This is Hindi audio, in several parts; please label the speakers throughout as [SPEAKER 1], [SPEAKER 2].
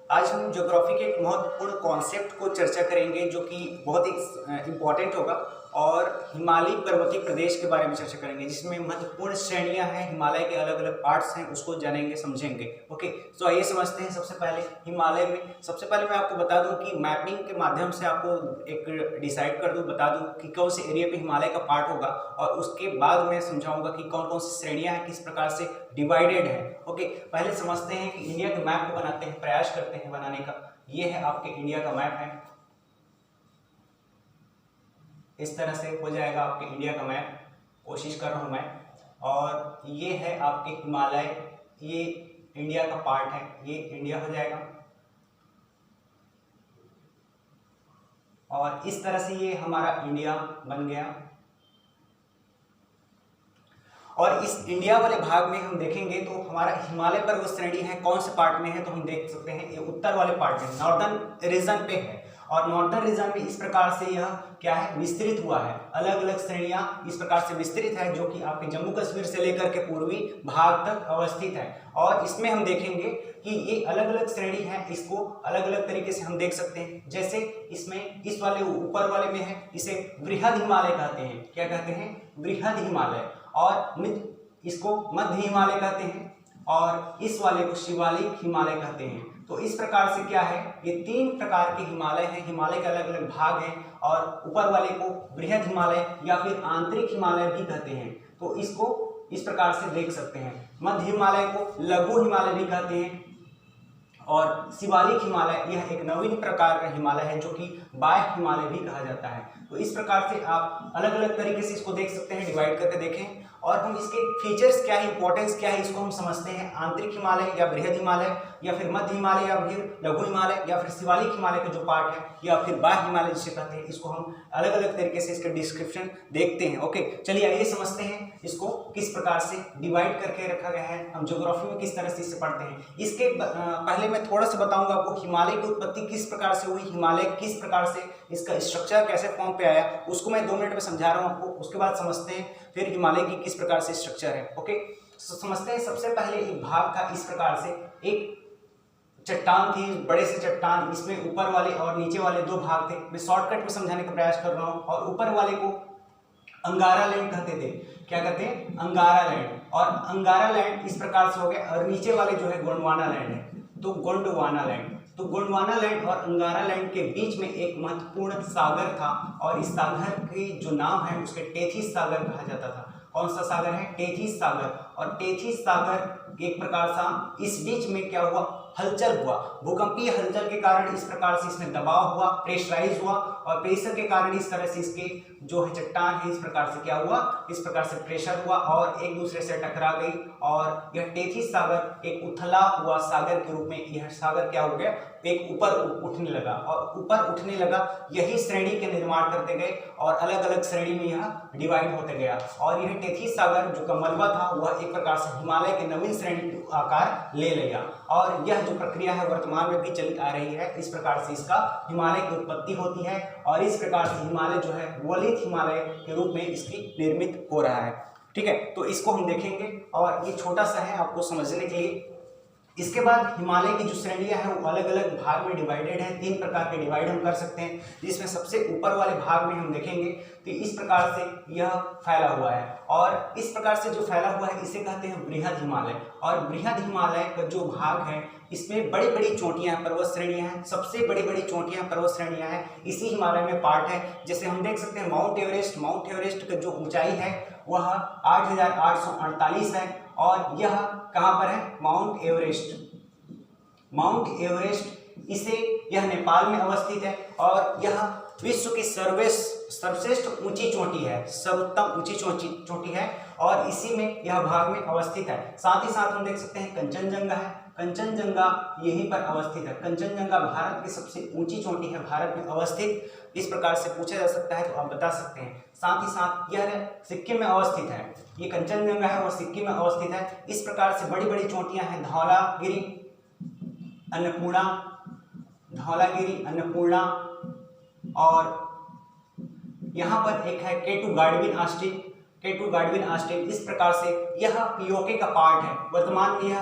[SPEAKER 1] आज हम ज्योग्राफी के एक महत्वपूर्ण कॉन्सेप्ट को चर्चा करेंगे जो कि बहुत ही इम्पॉर्टेंट होगा और हिमालयी पर्वतीय प्रदेश के बारे में चर्चा करेंगे जिसमें महत्वपूर्ण श्रेणियां हैं, हिमालय के अलग अलग पार्ट्स हैं, उसको जानेंगे समझेंगे। ओके, तो आइए समझते हैं। सबसे पहले हिमालय में सबसे पहले मैं आपको बता दूं कि मैपिंग के माध्यम से आपको एक डिसाइड कर दूं, बता दूं कि कौन से एरिया पे हिमालय का पार्ट होगा और उसके बाद मैं समझाऊंगा कि कौन कौन सी श्रेणियां हैं, किस प्रकार से डिवाइडेड है। ओके, पहले समझते हैं कि इंडिया के मैप को बनाते हैं, प्रयास करते हैं बनाने का। ये है आपके इंडिया का मैप है, इस तरह से हो जाएगा आपके इंडिया का मैप, कोशिश कर रहा हूं मैं। और ये है आपके हिमालय, ये इंडिया का पार्ट है, ये इंडिया हो जाएगा। और इस तरह से ये हमारा इंडिया बन गया। और इस इंडिया वाले भाग में हम देखेंगे तो हमारा हिमालय पर्वत श्रेणी है, कौन से पार्ट में है तो हम देख सकते हैं ये उत्तर वाले पार्ट में, नॉर्दर्न रीजन पे है। और नॉर्दर्न रीजन में इस प्रकार से यह क्या है, विस्तृत हुआ है। अलग अलग श्रेणियां इस प्रकार से विस्तृत है जो कि आपके जम्मू कश्मीर से लेकर के पूर्वी भाग तक अवस्थित है। और इसमें हम देखेंगे कि ये अलग अलग श्रेणी है, इसको अलग अलग तरीके से हम देख सकते हैं। जैसे इसमें इस वाले ऊपर वाले में है, इसे बृहद हिमालय कहते हैं। क्या कहते हैं? बृहद हिमालय। और इसको मध्य हिमालय कहते हैं और इस वाले को शिवालिक हिमालय कहते हैं। तो इस प्रकार से क्या है, ये तीन प्रकार के हिमालय हैं, हिमालय के अलग अलग भाग हैं। और ऊपर वाले को बृहद हिमालय या फिर आंतरिक हिमालय भी कहते हैं। तो इसको इस प्रकार से देख सकते हैं। मध्य हिमालय को लघु हिमालय भी कहते हैं। और शिवालिक हिमालय यह एक नवीन प्रकार का हिमालय है जो कि बाह्य हिमालय भी कहा जाता है। तो इस प्रकार से आप अलग अलग तरीके से इसको देख सकते हैं, डिवाइड करके देखें। और हम इसके फीचर्स क्या है, इंपॉर्टेंस क्या है, इसको हम समझते हैं। आंतरिक हिमालय या बृहद हिमालय या फिर मध्य हिमालय या फिर लघु हिमालय या फिर शिवालिक हिमालय का जो पार्ट है या फिर बाह्य हिमालय जिसे कहते हैं, इसको हम अलग अलग तरीके से इसके डिस्क्रिप्शन देखते हैं। ओके, चलिए आइए समझते हैं इसको किस प्रकार से डिवाइड करके रखा गया है, हम ज्योग्राफी में किस तरह से इसे पढ़ते हैं। इसके पहले मैं थोड़ा सा बताऊंगा आपको हिमालय की उत्पत्ति किस प्रकार से हुई, हिमालय किस प्रकार से इसका स्ट्रक्चर कैसे फॉर्म पे आया, उसको मैं 2 मिनट में समझा रहा हूँ आपको। उसके बाद समझते हैं फिर हिमालय की किस प्रकार से स्ट्रक्चर है। ओके, समझते हैं। सबसे पहले एक भाग था इस प्रकार से, एक चट्टान थी, बड़े से चट्टान, इसमें ऊपर वाले और नीचे वाले 2 भाग थे। मैं शॉर्टकट में समझाने का प्रयास कर रहा हूँ। और ऊपर वाले को अंगारा लैंड कहते थे। क्या कहते हैं? अंगारा लैंड। और अंगारा लैंड इस प्रकार से हो गया। और नीचे वाले जो है गोंडवाना लैंड है, तो गोंडवाना लैंड। तो गोंडवाना लैंड और अंगारा लैंड के बीच में एक महत्वपूर्ण सागर था और इस सागर के जो नाम है उसके टेथिस सागर कहा जाता था। कौन सा सागर है? टेथिस सागर। और टेथिस सागर एक प्रकार सा इस बीच में क्या हुआ, हलचल हुआ, भूकंपीय हलचल के कारण इस प्रकार से इसमें दबाव हुआ, प्रेशराइज हुआ। और प्रेशर के कारण इस तरह से इसके जो है चट्टान है इस प्रकार से क्या हुआ, इस प्रकार से प्रेशर हुआ और एक दूसरे से टकरा गई। और यह टेथिस सागर एक उथला हुआ सागर के रूप में यह सागर क्या हो गया, एक ऊपर उठने लगा। और ऊपर उठने लगा, यही श्रेणी के निर्माण करते गए और अलग अलग श्रेणी में यह डिवाइड होते गया। और यह टेथिस सागर जो मलबा था वह एक प्रकार से हिमालय के नवीन श्रेणी आकार ले लिया। और यह जो प्रक्रिया है वर्तमान में भी चली आ रही है। इस प्रकार से इसका हिमालय की उत्पत्ति होती है और इस प्रकार से हिमालय जो है वलित हिमालय के रूप में इसकी निर्मित हो रहा है। ठीक है, तो इसको हम देखेंगे और ये छोटा सा है आपको समझने के लिए। इसके बाद हिमालय की जो श्रेणियां हैं वो अलग अलग भाग में डिवाइडेड है। 3 प्रकार के डिवाइड हम कर सकते हैं, जिसमें सबसे ऊपर वाले भाग में हम देखेंगे तो इस प्रकार से यह फैला हुआ है। और इस प्रकार से जो फैला हुआ है इसे कहते हैं बृहद हिमालय। और बृहद हिमालय का जो भाग है इसमें बड़ी बड़ी चोटियां हैं, पर्वत श्रेणियां हैं, सबसे बड़ी बड़ी चोटियां पर्वत श्रेणियां हैं, इसी हिमालय में पार्ट है। जैसे हम देख सकते हैं माउंट एवरेस्ट, माउंट एवरेस्ट का जो ऊंचाई है वह 8,848 है। और यह कहां पर है? Mount Everest. माउंट एवरेस्ट इसे यह नेपाल में अवस्थित है और यह विश्व की सर्वश्रेष्ठ ऊंची चोटी है, सर्वोत्तम ऊंची चोटी है और इसी में यह भाग में अवस्थित है। साथ ही साथ हम देख सकते हैं कंचनजंगा है, कंचनजंगा यहीं पर अवस्थित है। कंचनजंगा भारत की सबसे ऊंची चोटी है, भारत में अवस्थित। इस प्रकार से पूछा जा सकता है तो आप बता सकते हैं। साथ ही साथ यह सिक्किम में अवस्थित है, ये कंचनजंगा है वह सिक्किम में अवस्थित है। इस प्रकार से बड़ी बड़ी चोटियां हैं, धौलागिरी, अन्नपूर्णा, धौलागिरी, अन्नपूर्णा। और यहाँ पर एक है केटू गाडविन ऑस्टिन, केटू गाडविन ऑस्टिन। इस प्रकार से यह पीओके का पार्ट है। वर्तमान में यह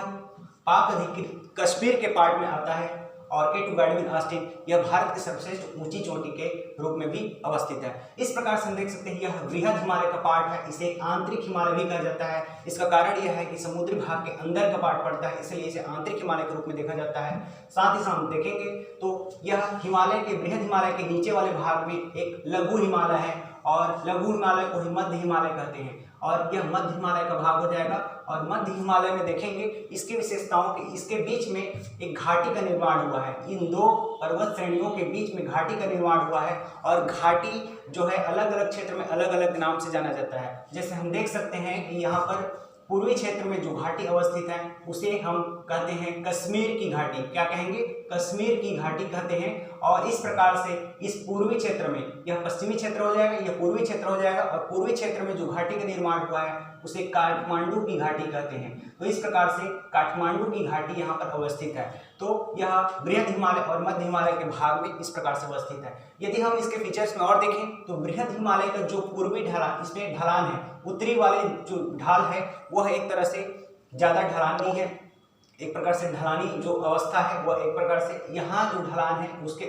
[SPEAKER 1] पाक अधिकृत कश्मीर के पार्ट में आता है और K2 गॉडविन ऑस्टिन यह भारत की सर्वश्रेष्ठ ऊंची चोटी के रूप में भी अवस्थित है। इस प्रकार से हम देख सकते हैं यह वृहद हिमालय का पार्ट है, इसे आंतरिक हिमालय भी कहा जाता है। इसका कारण यह है कि समुद्री भाग के अंदर का पार्ट पड़ता है, इसलिए इसे आंतरिक हिमालय के रूप में देखा जाता है। साथ ही साथ हम देखेंगे तो यह हिमालय के वृहद हिमालय के नीचे वाले भाग में एक लघु हिमालय है और लघु हिमालय को ही मध्य हिमालय कहते हैं और यह मध्य हिमालय का भाग हो जाएगा। और मध्य हिमालय में देखेंगे इसकी विशेषताओं के इसके बीच में एक घाटी का निर्माण हुआ है। इन दो पर्वत श्रेणियों के बीच में घाटी का निर्माण हुआ है और घाटी जो है अलग अलग क्षेत्र में अलग अलग नाम से जाना जाता है। जैसे हम देख सकते हैं कि यहाँ पर पूर्वी क्षेत्र में जो घाटी अवस्थित है उसे हम कहते हैं कश्मीर की घाटी। क्या कहेंगे? कश्मीर की घाटी कहते हैं। और इस प्रकार से इस पूर्वी क्षेत्र में यह पश्चिमी क्षेत्र हो जाएगा, यह पूर्वी क्षेत्र हो जाएगा और पूर्वी क्षेत्र में जो घाटी का निर्माण हुआ है उसे काठमांडू की घाटी कहते हैं। तो इस प्रकार से काठमांडू की घाटी यहाँ पर अवस्थित है। तो यह बृहद हिमालय और मध्य हिमालय के भाग में इस प्रकार से अवस्थित है। यदि हम इसके फीचर्स में और देखें तो बृहद हिमालय का जो पूर्वी ढलान, इसमें ढलान है, उत्तरी वाले जो ढाल है वह एक तरह से ज़्यादा ढलान नहीं है, एक प्रकार से ढलानी जो अवस्था है वह एक प्रकार से यहाँ जो ढलान है उसके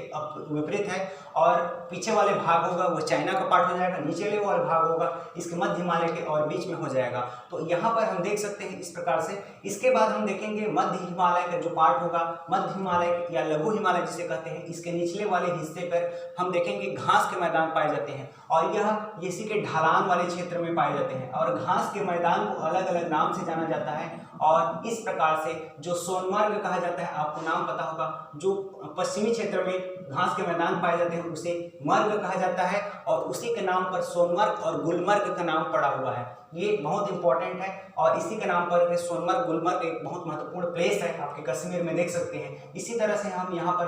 [SPEAKER 1] विपरीत है। और पीछे वाले भाग होगा वह चाइना का पार्ट हो जाएगा, नीचे वाले भाग होगा इसके मध्य हिमालय के और बीच में हो जाएगा। तो यहाँ पर हम देख सकते हैं इस प्रकार से। इसके बाद हम देखेंगे मध्य हिमालय का जो पार्ट होगा, मध्य हिमालय या लघु हिमालय जिसे कहते हैं, इसके निचले वाले हिस्से पर हम देखेंगे घास के मैदान पाए जाते हैं और यह इसी के ढलान वाले क्षेत्र में पाए जाते हैं और घास के मैदान को अलग अलग नाम से जाना जाता है। और इस प्रकार से जो सोनमर्ग कहा जाता है, आपको नाम पता होगा, जो पश्चिमी क्षेत्र में घास के मैदान पाए जाते हैं उसे मर्ग कहा जाता है और उसी के नाम पर सोनमर्ग और गुलमर्ग का नाम पड़ा हुआ है। ये बहुत इंपॉर्टेंट है और इसी के नाम पर सोनमर्ग गुलमर्ग एक बहुत महत्वपूर्ण प्लेस है, आपके कश्मीर में देख सकते हैं। इसी तरह से हम यहाँ पर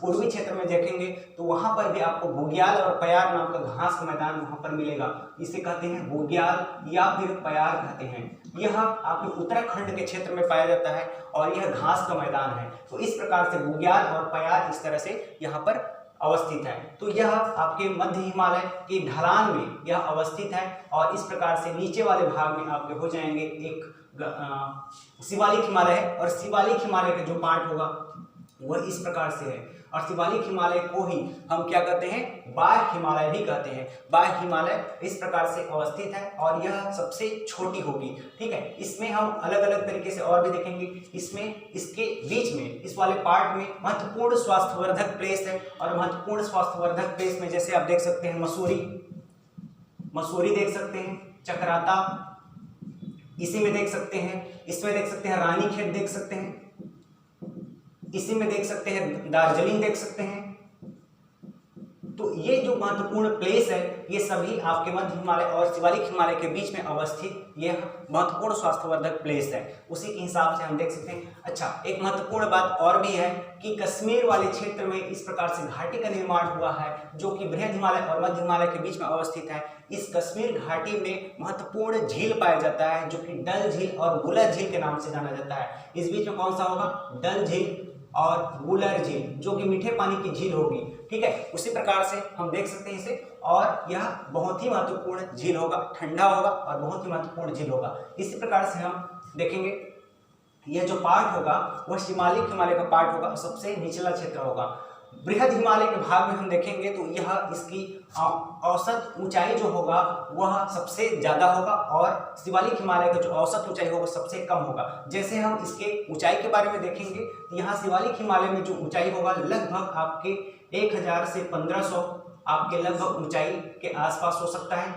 [SPEAKER 1] पूर्वी क्षेत्र में देखेंगे तो वहाँ पर भी आपको बुग्याल और पयार नाम का घास का मैदान वहाँ पर मिलेगा। इसे कहते हैं बुग्याल या फिर पयार कहते हैं। यह आपके उत्तराखंड के क्षेत्र में पाया जाता है और यह घास का मैदान है। तो इस प्रकार से बुग्याल और पयार इस तरह से यहाँ पर अवस्थित है। तो यह आपके मध्य हिमालय के ढलान में यह अवस्थित है और इस प्रकार से नीचे वाले भाग में आपके हो जाएंगे एक शिवालिक हिमालय है और शिवालिक हिमालय का जो पार्ट होगा वह इस प्रकार से है। और शिवालिक हिमालय को ही हम क्या कहते हैं? बाह्य हिमालय भी कहते हैं। बाह्य हिमालय इस प्रकार से अवस्थित है और यह सबसे छोटी होगी। ठीक है, इसमें हम अलग अलग तरीके से और भी देखेंगे। इसमें इसके बीच में इस वाले पार्ट में महत्वपूर्ण स्वास्थ्यवर्धक प्लेस है और महत्वपूर्ण स्वास्थ्यवर्धक प्लेस में जैसे आप देख सकते हैं मसूरी देख सकते हैं, चक्राता इसी में देख सकते हैं, इसमें देख सकते हैं रानीखेत देख सकते हैं, इसी में देख सकते हैं दार्जिलिंग देख सकते हैं। तो ये जो महत्वपूर्ण प्लेस है ये सभी आपके मध्य हिमालय और शिवालिक हिमालय के बीच में अवस्थित यह महत्वपूर्ण स्वास्थ्यवर्धक प्लेस है। उसी के हिसाब से हम देख सकते हैं। अच्छा, एक महत्वपूर्ण बात और भी है कि कश्मीर वाले क्षेत्र में इस प्रकार से घाटी का निर्माण हुआ है जो कि बृहद हिमालय और मध्य हिमालय के बीच में अवस्थित है। इस कश्मीर घाटी में महत्वपूर्ण झील पाया जाता है जो कि डल झील और गुलर झील के नाम से जाना जाता है। इस बीच में कौन सा होगा? डल झील और गुलर झील जो कि मीठे पानी की झील होगी। ठीक है, उसी प्रकार से हम देख सकते हैं इसे और यह बहुत ही महत्वपूर्ण झील होगा, ठंडा होगा और बहुत ही महत्वपूर्ण झील होगा। इसी प्रकार से हम देखेंगे यह जो पार्ट होगा वह शिवालिक हिमालय का पार्ट होगा, सबसे निचला क्षेत्र होगा। बृहद हिमालय के भाग में हम देखेंगे तो यह इसकी औसत ऊंचाई जो होगा वह सबसे ज़्यादा होगा और शिवालिक हिमालय का जो औसत ऊंचाई होगा सबसे कम होगा। जैसे हम इसके ऊंचाई के बारे में देखेंगे तो यहाँ शिवालिक हिमालय में जो ऊंचाई होगा लगभग आपके 1000 से 1500 आपके लगभग ऊंचाई के आसपास हो सकता है,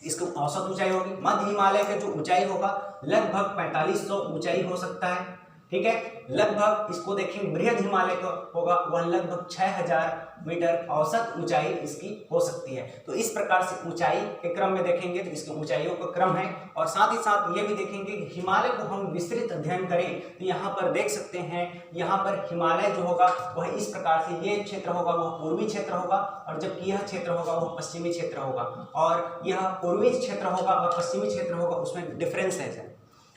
[SPEAKER 1] इसकी औसत ऊंचाई होगी। मध्य हिमालय का जो ऊंचाई होगा लगभग 4500 ऊंचाई हो सकता है। ठीक है, लगभग इसको देखेंगे बृहद हिमालय का होगा वह लगभग 6000 मीटर औसत ऊंचाई इसकी हो सकती है। तो इस प्रकार से ऊंचाई के क्रम में देखेंगे तो इसकी ऊंचाइयों का क्रम है। और साथ ही साथ ये भी देखेंगे कि हिमालय को हम विस्तृत अध्ययन करें तो यहाँ पर देख सकते हैं, यहाँ पर हिमालय जो होगा वह इस प्रकार से ये क्षेत्र होगा वह पूर्वी क्षेत्र होगा और जबकि यह क्षेत्र होगा वह पश्चिमी क्षेत्र होगा। और यह पूर्वी क्षेत्र होगा और पश्चिमी क्षेत्र होगा उसमें डिफरेंस है।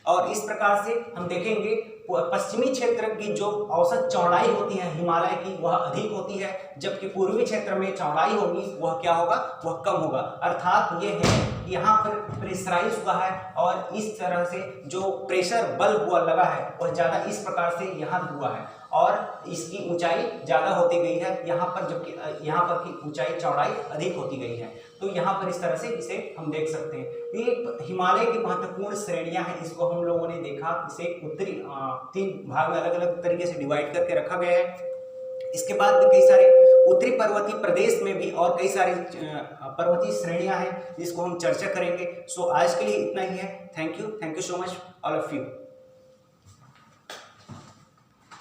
[SPEAKER 1] और इस प्रकार से हम देखेंगे पश्चिमी क्षेत्र की जो औसत चौड़ाई होती है हिमालय की वह अधिक होती है, जबकि पूर्वी क्षेत्र में चौड़ाई होगी वह क्या होगा? वह कम होगा। अर्थात ये है कि यहाँ पर प्रेशराइज हुआ है और इस तरह से जो प्रेशर बल हुआ लगा है वह ज़्यादा इस प्रकार से यहाँ हुआ है। और इसकी ऊंचाई ज़्यादा होती गई है यहाँ पर, जबकि यहाँ पर की ऊंचाई चौड़ाई अधिक होती गई है। तो यहाँ पर इस तरह से इसे हम देख सकते हैं। ये हिमालय की महत्वपूर्ण श्रेणियां हैं, इसको हम लोगों ने देखा, इसे उत्तरी 3 भाग में अलग अलग तरीके से डिवाइड करके रखा गया है। इसके बाद भी कई सारे उत्तरी पर्वतीय प्रदेश में भी और कई सारी पर्वतीय श्रेणियां हैं जिसको हम चर्चा करेंगे। सो आज के लिए इतना ही है। Thank you so much all of you.